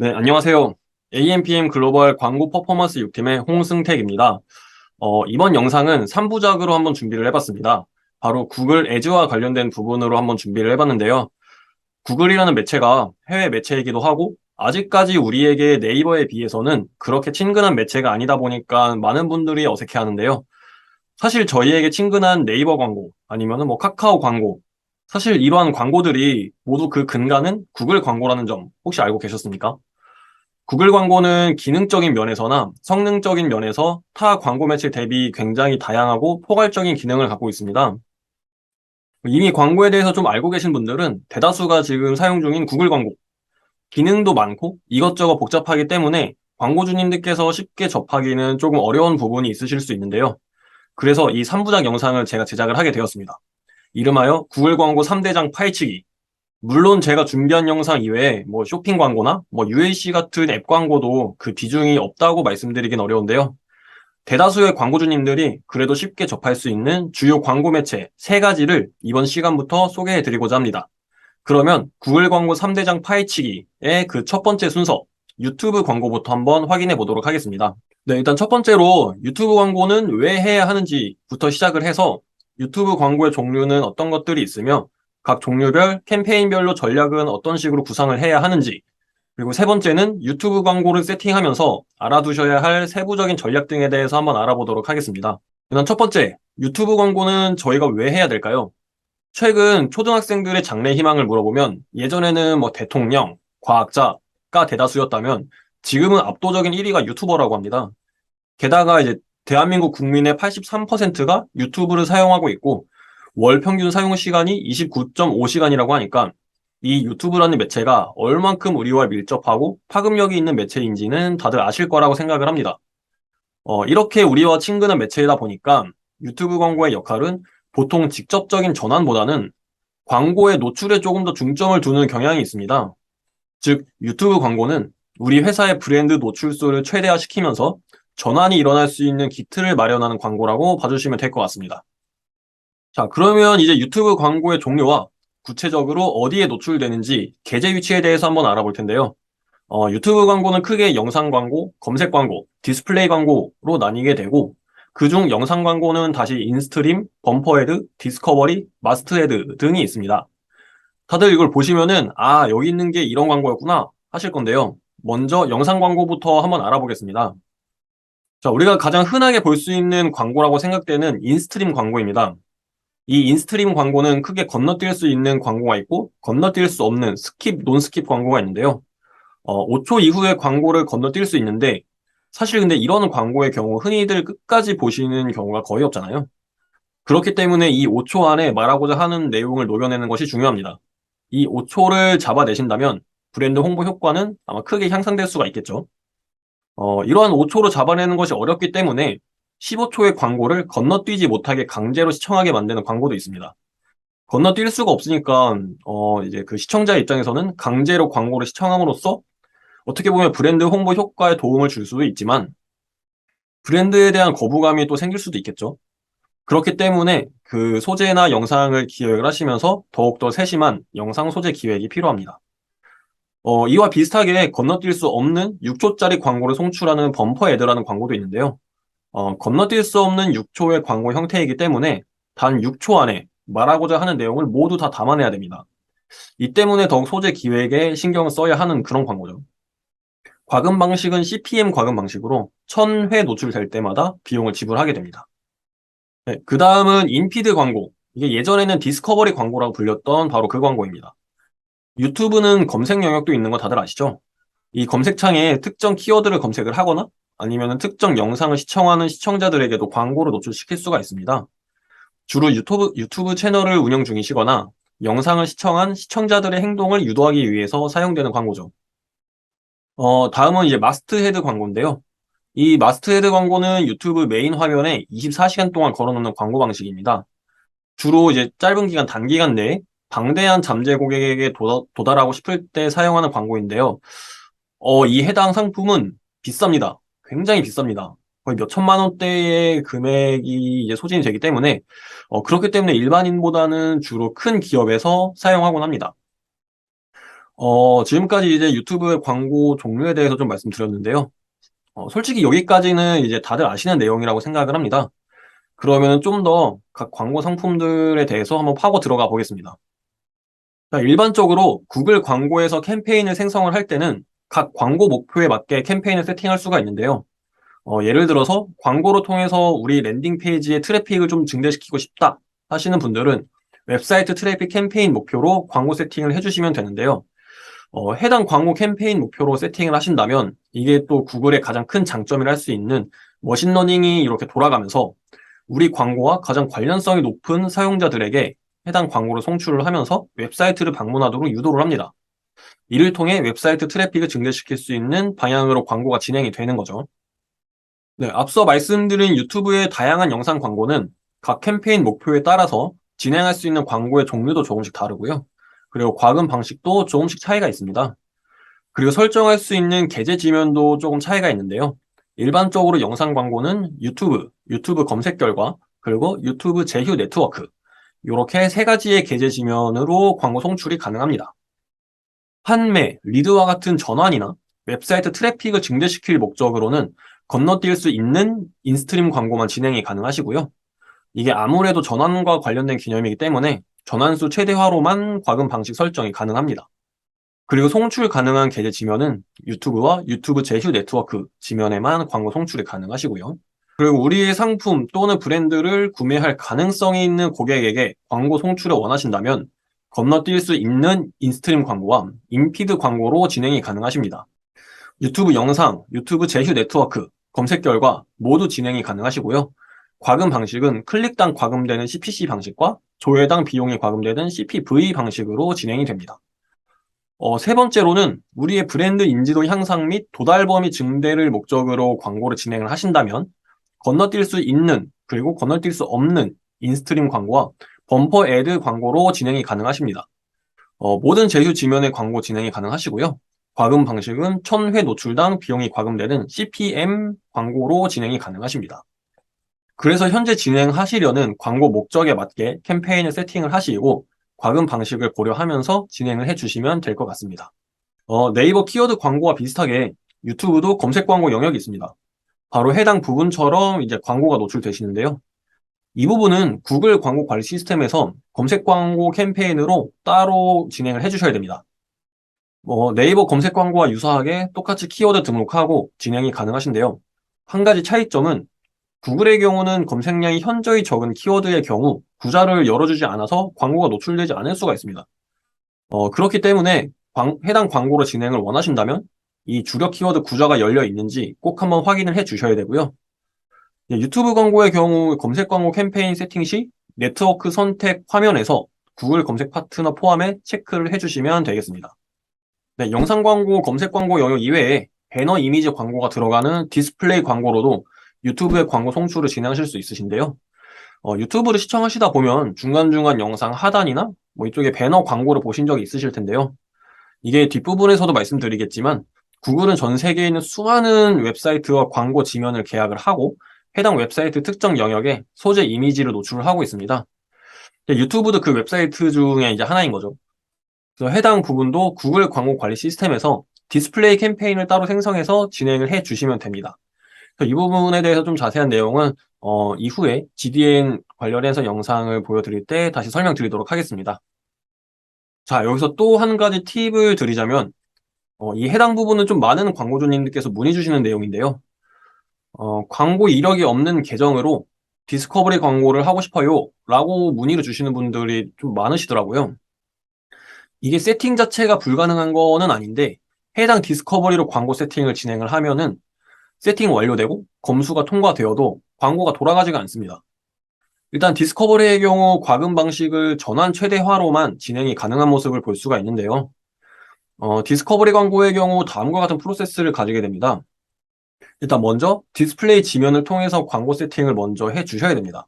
네, 안녕하세요. AMPM 글로벌 광고 퍼포먼스 6팀의 홍승택입니다. 이번 영상은 3부작으로 한번 준비를 해봤습니다. 바로 구글 애즈와 관련된 부분으로 한번 준비를 해봤는데요. 구글이라는 매체가 해외 매체이기도 하고, 아직까지 우리에게 네이버에 비해서는 그렇게 친근한 매체가 아니다 보니까 많은 분들이 어색해 하는데요. 사실 저희에게 친근한 네이버 광고, 아니면은 뭐 카카오 광고, 사실 이러한 광고들이 모두 그 근간은 구글 광고라는 점 혹시 알고 계셨습니까? 구글 광고는 기능적인 면에서나 성능적인 면에서 타 광고 매체 대비 굉장히 다양하고 포괄적인 기능을 갖고 있습니다. 이미 광고에 대해서 좀 알고 계신 분들은 대다수가 지금 사용 중인 구글 광고, 기능도 많고 이것저것 복잡하기 때문에 광고주님들께서 쉽게 접하기는 조금 어려운 부분이 있으실 수 있는데요. 그래서 이 3부작 영상을 제가 제작을 하게 되었습니다. 이름하여 구글 광고 3대장 파헤치기. 물론 제가 준비한 영상 이외에 뭐 쇼핑 광고나 뭐 UAC 같은 앱 광고도 그 비중이 없다고 말씀드리긴 어려운데요. 대다수의 광고주님들이 그래도 쉽게 접할 수 있는 주요 광고 매체 세가지를 이번 시간부터 소개해 드리고자 합니다. 그러면 구글 광고 3대장 파헤치기의 그 첫 번째 순서, 유튜브 광고부터 한번 확인해 보도록 하겠습니다. 네, 일단 첫 번째로 유튜브 광고는 왜 해야 하는지부터 시작을 해서 유튜브 광고의 종류는 어떤 것들이 있으며 각 종류별 캠페인별로 전략은 어떤 식으로 구상을 해야 하는지, 그리고 세 번째는 유튜브 광고를 세팅하면서 알아두셔야 할 세부적인 전략 등에 대해서 한번 알아보도록 하겠습니다. 일단 첫 번째, 유튜브 광고는 저희가 왜 해야 될까요? 최근 초등학생들의 장래 희망을 물어보면 예전에는 뭐 대통령, 과학자가 대다수였다면 지금은 압도적인 1위가 유튜버라고 합니다. 게다가 이제 대한민국 국민의 83%가 유튜브를 사용하고 있고 월 평균 사용 시간이 29.5시간이라고 하니까 이 유튜브라는 매체가 얼만큼 우리와 밀접하고 파급력이 있는 매체인지는 다들 아실 거라고 생각을 합니다. 이렇게 우리와 친근한 매체이다 보니까 유튜브 광고의 역할은 보통 직접적인 전환보다는 광고의 노출에 조금 더 중점을 두는 경향이 있습니다. 즉, 유튜브 광고는 우리 회사의 브랜드 노출수를 최대화시키면서 전환이 일어날 수 있는 기틀을 마련하는 광고라고 봐주시면 될 것 같습니다. 자, 그러면 이제 유튜브 광고의 종류와 구체적으로 어디에 노출되는지 계제 위치에 대해서 한번 알아볼 텐데요. 유튜브 광고는 크게 영상 광고, 검색 광고, 디스플레이 광고로 나뉘게 되고, 그중 영상 광고는 다시 인스트림, 범퍼헤드, 디스커버리, 마스트헤드 등이 있습니다. 다들 이걸 보시면은, 아, 여기 있는 게 이런 광고였구나 하실 건데요. 먼저 영상 광고부터 한번 알아보겠습니다. 자, 우리가 가장 흔하게 볼 수 있는 광고라고 생각되는 인스트림 광고입니다. 이 인스트림 광고는 크게 건너뛸 수 있는 광고가 있고, 건너뛸 수 없는 스킵, 논스킵 광고가 있는데요. 5초 이후에 광고를 건너뛸 수 있는데, 사실 근데 이런 광고의 경우 흔히들 끝까지 보시는 경우가 거의 없잖아요. 그렇기 때문에 이 5초 안에 말하고자 하는 내용을 녹여내는 것이 중요합니다. 이 5초를 잡아내신다면 브랜드 홍보 효과는 아마 크게 향상될 수가 있겠죠. 이러한 5초로 잡아내는 것이 어렵기 때문에 15초의 광고를 건너뛰지 못하게 강제로 시청하게 만드는 광고도 있습니다. 건너뛸 수가 없으니까 이제 그 시청자 입장에서는 강제로 광고를 시청함으로써 어떻게 보면 브랜드 홍보 효과에 도움을 줄 수도 있지만 브랜드에 대한 거부감이 또 생길 수도 있겠죠. 그렇기 때문에 그 소재나 영상을 기획을 하시면서 더욱더 세심한 영상 소재 기획이 필요합니다. 이와 비슷하게 건너뛸 수 없는 6초짜리 광고를 송출하는 범퍼 애드라는 광고도 있는데요. 건너뛸 수 없는 6초의 광고 형태이기 때문에 단 6초 안에 말하고자 하는 내용을 모두 다 담아내야 됩니다. 이 때문에 더욱 소재 기획에 신경을 써야 하는 그런 광고죠. 과금 방식은 CPM 과금 방식으로 1000회 노출될 때마다 비용을 지불하게 됩니다. 네, 그 다음은 인피드 광고. 이게 예전에는 디스커버리 광고라고 불렸던 바로 그 광고입니다. 유튜브는 검색 영역도 있는 거 다들 아시죠? 이 검색창에 특정 키워드를 검색을 하거나 아니면 특정 영상을 시청하는 시청자들에게도 광고를 노출시킬 수가 있습니다. 주로 유튜브 채널을 운영 중이시거나 영상을 시청한 시청자들의 행동을 유도하기 위해서 사용되는 광고죠. 다음은 이제 마스트헤드 광고인데요. 이 마스트헤드 광고는 유튜브 메인 화면에 24시간 동안 걸어놓는 광고 방식입니다. 주로 이제 짧은 기간, 단기간 내에 방대한 잠재 고객에게 도달하고 싶을 때 사용하는 광고인데요. 이 해당 상품은 비쌉니다. 굉장히 비쌉니다. 거의 몇 천만 원대의 금액이 이제 소진이 되기 때문에, 그렇기 때문에 일반인보다는 주로 큰 기업에서 사용하곤 합니다. 지금까지 이제 유튜브의 광고 종류에 대해서 좀 말씀드렸는데요. 솔직히 여기까지는 이제 다들 아시는 내용이라고 생각을 합니다. 그러면 좀 더 각 광고 상품들에 대해서 한번 파고 들어가 보겠습니다. 자, 일반적으로 구글 광고에서 캠페인을 생성을 할 때는 각 광고 목표에 맞게 캠페인을 세팅할 수가 있는데요. 예를 들어서 광고를 통해서 우리 랜딩 페이지의 트래픽을 좀 증대시키고 싶다 하시는 분들은 웹사이트 트래픽 캠페인 목표로 광고 세팅을 해주시면 되는데요. 해당 광고 캠페인 목표로 세팅을 하신다면 이게 또 구글의 가장 큰 장점이라 할 수 있는 머신러닝이 이렇게 돌아가면서 우리 광고와 가장 관련성이 높은 사용자들에게 해당 광고를 송출을 하면서 웹사이트를 방문하도록 유도를 합니다. 이를 통해 웹사이트 트래픽을 증대시킬 수 있는 방향으로 광고가 진행이 되는 거죠. 네, 앞서 말씀드린 유튜브의 다양한 영상 광고는 각 캠페인 목표에 따라서 진행할 수 있는 광고의 종류도 조금씩 다르고요. 그리고 과금 방식도 조금씩 차이가 있습니다. 그리고 설정할 수 있는 게재 지면도 조금 차이가 있는데요. 일반적으로 영상 광고는 유튜브 검색 결과, 그리고 유튜브 제휴 네트워크, 이렇게 세 가지의 게재 지면으로 광고 송출이 가능합니다. 판매, 리드와 같은 전환이나 웹사이트 트래픽을 증대시킬 목적으로는 건너뛸 수 있는 인스트림 광고만 진행이 가능하시고요. 이게 아무래도 전환과 관련된 개념이기 때문에 전환수 최대화로만 과금 방식 설정이 가능합니다. 그리고 송출 가능한 게재 지면은 유튜브와 유튜브 제휴 네트워크 지면에만 광고 송출이 가능하시고요. 그리고 우리의 상품 또는 브랜드를 구매할 가능성이 있는 고객에게 광고 송출을 원하신다면 건너뛸 수 있는 인스트림 광고와 인피드 광고로 진행이 가능하십니다. 유튜브 영상, 유튜브 제휴 네트워크, 검색 결과 모두 진행이 가능하시고요. 과금 방식은 클릭당 과금되는 CPC 방식과 조회당 비용이 과금되는 CPV 방식으로 진행이 됩니다. 세 번째로는 우리의 브랜드 인지도 향상 및 도달 범위 증대를 목적으로 광고를 진행을 하신다면 건너뛸 수 있는 그리고 건너뛸 수 없는 인스트림 광고와 범퍼 애드 광고로 진행이 가능하십니다. 모든 제휴 지면의 광고 진행이 가능하시고요. 과금 방식은 1000회 노출당 비용이 과금되는 CPM 광고로 진행이 가능하십니다. 그래서 현재 진행하시려는 광고 목적에 맞게 캠페인을 세팅을 하시고 과금 방식을 고려하면서 진행을 해주시면 될 것 같습니다. 네이버 키워드 광고와 비슷하게 유튜브도 검색 광고 영역이 있습니다. 바로 해당 부분처럼 이제 광고가 노출되시는데요. 이 부분은 구글 광고 관리 시스템에서 검색 광고 캠페인으로 따로 진행을 해주셔야 됩니다. 네이버 검색 광고와 유사하게 똑같이 키워드 등록하고 진행이 가능하신데요. 한 가지 차이점은 구글의 경우는 검색량이 현저히 적은 키워드의 경우 구자를 열어주지 않아서 광고가 노출되지 않을 수가 있습니다. 그렇기 때문에 해당 광고로 진행을 원하신다면 이 주력 키워드 구자가 열려 있는지 꼭 한번 확인을 해 주셔야 되고요. 유튜브 광고의 경우 검색 광고 캠페인 세팅 시 네트워크 선택 화면에서 구글 검색 파트너 포함해 체크를 해주시면 되겠습니다. 네, 영상 광고, 검색 광고 영역 이외에 배너 이미지 광고가 들어가는 디스플레이 광고로도 유튜브의 광고 송출을 진행하실 수 있으신데요. 유튜브를 시청하시다 보면 중간중간 영상 하단이나 뭐 이쪽에 배너 광고를 보신 적이 있으실 텐데요. 이게 뒷부분에서도 말씀드리겠지만 구글은 전 세계에 있는 수많은 웹사이트와 광고 지면을 계약을 하고 해당 웹사이트 특정 영역에 소재 이미지를 노출을 하고 있습니다. 유튜브도 그 웹사이트 중에 이제 하나인 거죠. 그래서 해당 부분도 구글 광고 관리 시스템에서 디스플레이 캠페인을 따로 생성해서 진행을 해 주시면 됩니다. 이 부분에 대해서 좀 자세한 내용은 이후에 GDN 관련해서 영상을 보여드릴 때 다시 설명드리도록 하겠습니다. 자, 여기서 또 한 가지 팁을 드리자면 이 해당 부분은 좀 많은 광고주님들께서 문의 주시는 내용인데요. 광고 이력이 없는 계정으로 디스커버리 광고를 하고 싶어요 라고 문의를 주시는 분들이 좀 많으시더라고요. 이게 세팅 자체가 불가능한 거는 아닌데 해당 디스커버리로 광고 세팅을 진행을 하면은 세팅 완료되고 검수가 통과되어도 광고가 돌아가지가 않습니다. 일단 디스커버리의 경우 과금 방식을 전환 최대화로만 진행이 가능한 모습을 볼 수가 있는데요. 디스커버리 광고의 경우 다음과 같은 프로세스를 가지게 됩니다. 일단 먼저 디스플레이 지면을 통해서 광고 세팅을 먼저 해 주셔야 됩니다.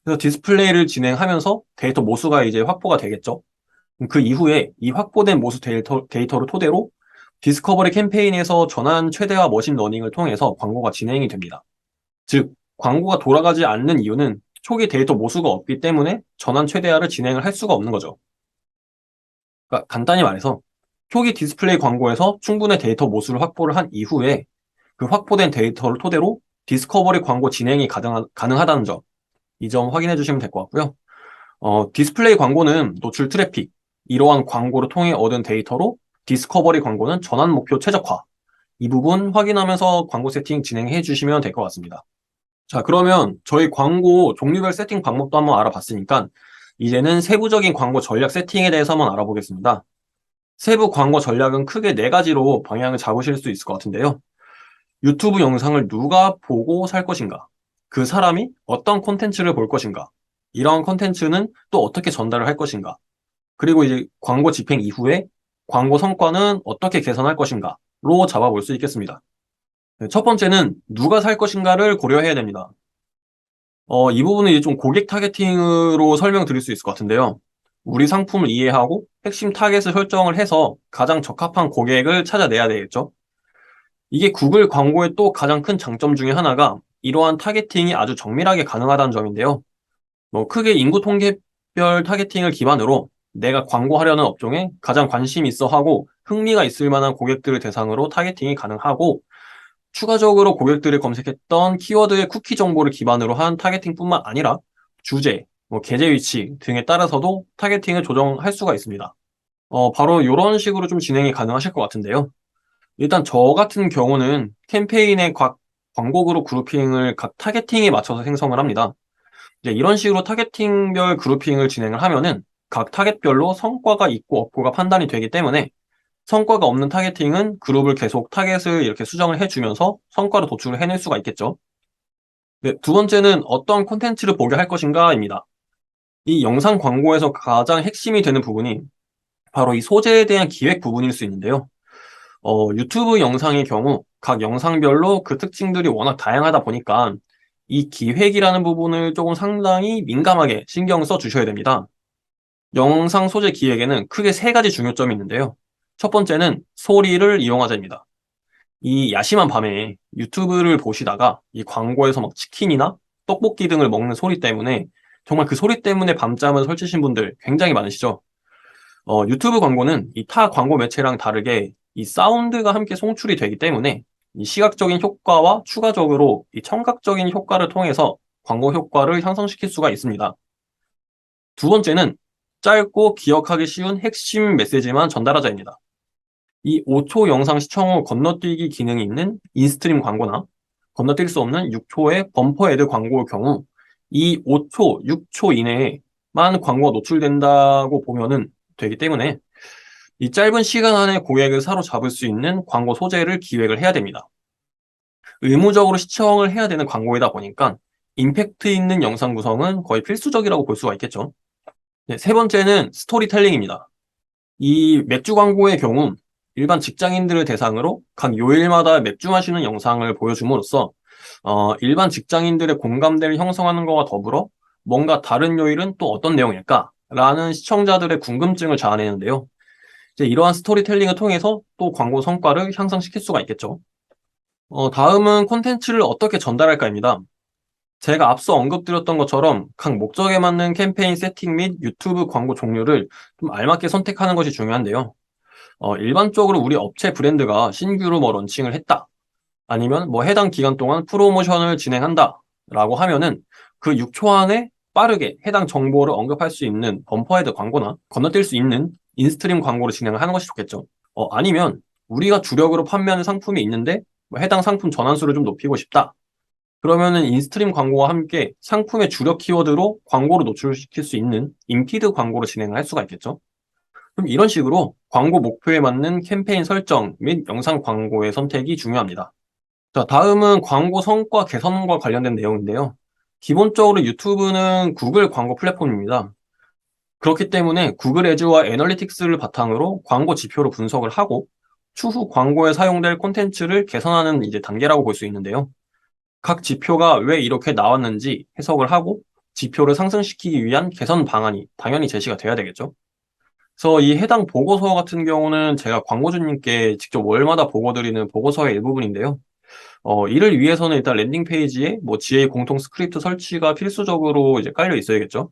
그래서 디스플레이를 진행하면서 데이터 모수가 이제 확보가 되겠죠. 그 이후에 이 확보된 모수 데이터를 토대로 디스커버리 캠페인에서 전환 최대화 머신러닝을 통해서 광고가 진행이 됩니다. 즉, 광고가 돌아가지 않는 이유는 초기 데이터 모수가 없기 때문에 전환 최대화를 진행을 할 수가 없는 거죠. 그러니까 간단히 말해서 초기 디스플레이 광고에서 충분한 데이터 모수를 확보를 한 이후에 그 확보된 데이터를 토대로 디스커버리 광고 진행이 가능하다는 점, 이 점 확인해 주시면 될 것 같고요. 디스플레이 광고는 노출 트래픽, 이러한 광고를 통해 얻은 데이터로 디스커버리 광고는 전환 목표 최적화, 이 부분 확인하면서 광고 세팅 진행해 주시면 될 것 같습니다. 자, 그러면 저희 광고 종류별 세팅 방법도 한번 알아봤으니까 이제는 세부적인 광고 전략 세팅에 대해서 한번 알아보겠습니다. 세부 광고 전략은 크게 네 가지로 방향을 잡으실 수 있을 것 같은데요. 유튜브 영상을 누가 보고 살 것인가? 그 사람이 어떤 콘텐츠를 볼 것인가? 이러한 콘텐츠는 또 어떻게 전달을 할 것인가? 그리고 이제 광고 집행 이후에 광고 성과는 어떻게 개선할 것인가로 잡아볼 수 있겠습니다. 네, 첫 번째는 누가 살 것인가를 고려해야 됩니다. 이 부분은 이제 좀 고객 타겟팅으로 설명드릴 수 있을 것 같은데요. 우리 상품을 이해하고 핵심 타겟을 설정을 해서 가장 적합한 고객을 찾아내야 되겠죠. 이게 구글 광고의 또 가장 큰 장점 중에 하나가 이러한 타겟팅이 아주 정밀하게 가능하다는 점인데요. 크게 인구 통계별 타겟팅을 기반으로 내가 광고하려는 업종에 가장 관심 있어 하고 흥미가 있을 만한 고객들을 대상으로 타겟팅이 가능하고 추가적으로 고객들이 검색했던 키워드의 쿠키 정보를 기반으로 한 타겟팅뿐만 아니라 주제, 계제 위치 등에 따라서도 타겟팅을 조정할 수가 있습니다. 바로 이런 식으로 좀 진행이 가능하실 것 같은데요. 일단 저 같은 경우는 캠페인의 각 광고 그룹 그룹핑을 각 타겟팅에 맞춰서 생성을 합니다. 이제 이런 식으로 타겟팅별 그룹핑을 진행을 하면은 각 타겟별로 성과가 있고 없고가 판단이 되기 때문에 성과가 없는 타겟팅은 그룹을 계속 타겟을 이렇게 수정을 해주면서 성과를 도출을 해낼 수가 있겠죠. 네, 두 번째는 어떤 콘텐츠를 보게 할 것인가입니다. 이 영상 광고에서 가장 핵심이 되는 부분이 바로 이 소재에 대한 기획 부분일 수 있는데요. 유튜브 영상의 경우 각 영상별로 그 특징들이 워낙 다양하다 보니까 이 기획이라는 부분을 조금 상당히 민감하게 신경 써 주셔야 됩니다. 영상 소재 기획에는 크게 세 가지 중요점이 있는데요. 첫 번째는 소리를 이용하자입니다. 이 야심한 밤에 유튜브를 보시다가 이 광고에서 막 치킨이나 떡볶이 등을 먹는 소리 때문에 정말 그 소리 때문에 밤잠을 설치신 분들 굉장히 많으시죠? 유튜브 광고는 이 타 광고 매체랑 다르게 이 사운드가 함께 송출이 되기 때문에 이 시각적인 효과와 추가적으로 이 청각적인 효과를 통해서 광고 효과를 향상시킬 수가 있습니다. 두 번째는 짧고 기억하기 쉬운 핵심 메시지만 전달하자입니다. 이 5초 영상 시청 후 건너뛰기 기능이 있는 인스트림 광고나 건너뛸 수 없는 6초의 범퍼 애드 광고의 경우 이 5초, 6초 이내에만 광고가 노출된다고 보면은 되기 때문에 이 짧은 시간 안에 고객을 사로잡을 수 있는 광고 소재를 기획을 해야 됩니다. 의무적으로 시청을 해야 되는 광고이다 보니까 임팩트 있는 영상 구성은 거의 필수적이라고 볼 수가 있겠죠. 네, 세 번째는 스토리텔링입니다. 이 맥주 광고의 경우 일반 직장인들을 대상으로 각 요일마다 맥주 마시는 영상을 보여줌으로써 일반 직장인들의 공감대를 형성하는 것과 더불어 뭔가 다른 요일은 또 어떤 내용일까? 라는 시청자들의 궁금증을 자아내는데요. 이제 이러한 스토리텔링을 통해서 또 광고 성과를 향상시킬 수가 있겠죠. 다음은 콘텐츠를 어떻게 전달할까입니다. 제가 앞서 언급드렸던 것처럼 각 목적에 맞는 캠페인 세팅 및 유튜브 광고 종류를 좀 알맞게 선택하는 것이 중요한데요. 일반적으로 우리 업체 브랜드가 신규로 런칭을 했다. 아니면 해당 기간 동안 프로모션을 진행한다. 라고 하면은 그 6초 안에 빠르게 해당 정보를 언급할 수 있는 범퍼헤드 광고나 건너뛸 수 있는 인스트림 광고를 진행을 하는 것이 좋겠죠. 아니면 우리가 주력으로 판매하는 상품이 있는데 해당 상품 전환수를 좀 높이고 싶다. 그러면은 인스트림 광고와 함께 상품의 주력 키워드로 광고를 노출시킬 수 있는 인피드 광고를 진행을 할 수가 있겠죠. 그럼 이런 식으로 광고 목표에 맞는 캠페인 설정 및 영상 광고의 선택이 중요합니다. 자, 다음은 광고 성과 개선과 관련된 내용인데요. 기본적으로 유튜브는 구글 광고 플랫폼입니다. 그렇기 때문에 구글 애즈와 애널리틱스를 바탕으로 광고 지표로 분석을 하고 추후 광고에 사용될 콘텐츠를 개선하는 이제 단계라고 볼 수 있는데요. 각 지표가 왜 이렇게 나왔는지 해석을 하고 지표를 상승시키기 위한 개선 방안이 당연히 제시가 돼야 되겠죠. 그래서 이 해당 보고서 같은 경우는 제가 광고주님께 직접 월마다 보고 드리는 보고서의 일부분인데요. 이를 위해서는 일단 랜딩 페이지에 GA 공통 스크립트 설치가 필수적으로 이제 깔려 있어야겠죠.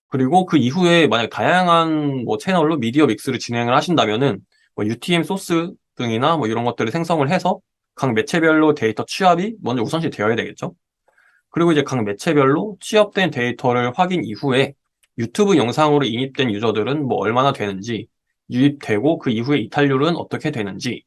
그리고 그 이후에 만약 다양한 채널로 미디어 믹스를 진행을 하신다면은 뭐 UTM 소스 등이나 뭐 이런 것들을 생성을 해서 각 매체별로 데이터 취합이 먼저 우선시 되어야 되겠죠. 그리고 이제 각 매체별로 취합된 데이터를 확인 이후에 유튜브 영상으로 인입된 유저들은 뭐 얼마나 되는지, 유입되고 그 이후에 이탈률은 어떻게 되는지,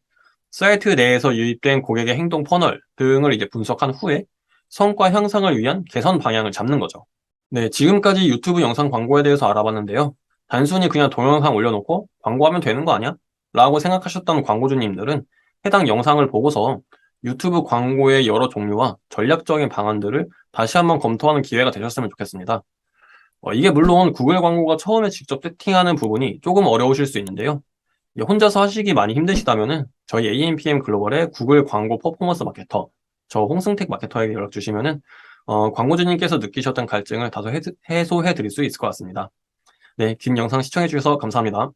사이트 내에서 유입된 고객의 행동 퍼널 등을 이제 분석한 후에 성과 향상을 위한 개선 방향을 잡는 거죠. 네, 지금까지 유튜브 영상 광고에 대해서 알아봤는데요. 단순히 그냥 동영상 올려놓고 광고하면 되는 거 아니야? 라고 생각하셨던 광고주님들은 해당 영상을 보고서 유튜브 광고의 여러 종류와 전략적인 방안들을 다시 한번 검토하는 기회가 되셨으면 좋겠습니다. 이게 물론 구글 광고가 처음에 직접 세팅하는 부분이 조금 어려우실 수 있는데요. 이게 혼자서 하시기 많이 힘드시다면은 저희 AMPM 글로벌의 구글 광고 퍼포먼스 마케터, 저 홍승택 마케터에게 연락 주시면은 광고주님께서 느끼셨던 갈증을 다소 해소해 드릴 수 있을 것 같습니다. 네, 긴 영상 시청해 주셔서 감사합니다.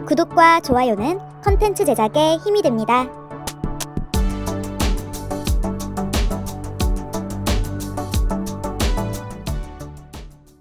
구독과 좋아요는 컨텐츠 제작에 힘이 됩니다.